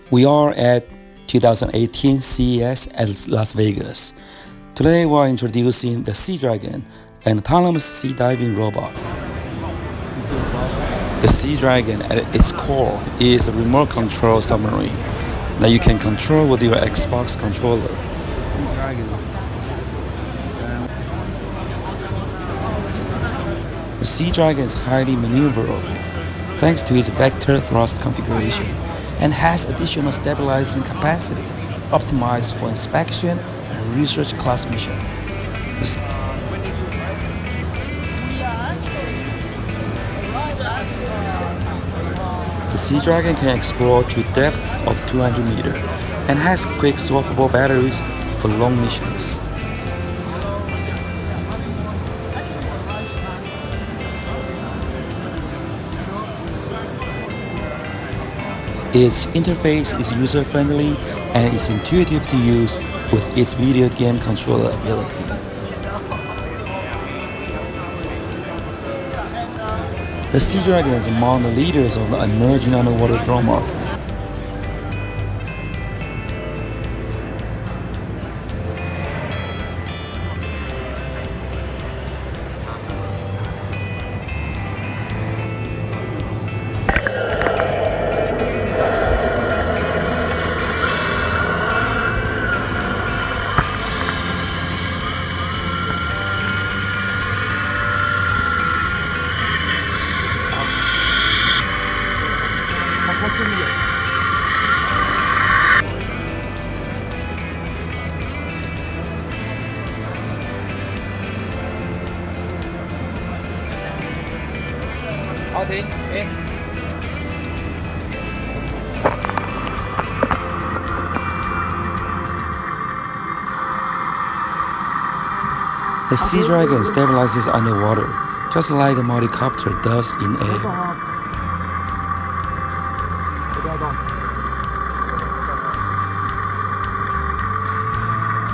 We are at 2018 CES at Las Vegas. Today we are introducing the Seadragon, an autonomous sea diving robot. The Seadragon at its core is a remote control submarine that you can control with your Xbox controller. The Seadragon is highly maneuverable thanks to its vector thrust configuration and has additional stabilizing capacity optimized for inspection and research class mission. The Seadragon can explore to a depth of 200 meters and has quick swappable batteries for long missions. Its interface is user-friendly and is intuitive to use with its video game controller ability. The Seadragon is among the leaders of the emerging underwater drone market. The Seadragon stabilizes underwater, just like a multicopter does in air.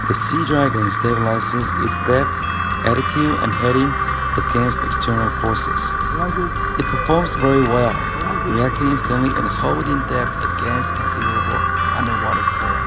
The Seadragon stabilizes its depth, attitude, and heading against external forces. It performs very well, reacting instantly and holding depth against considerable underwater current.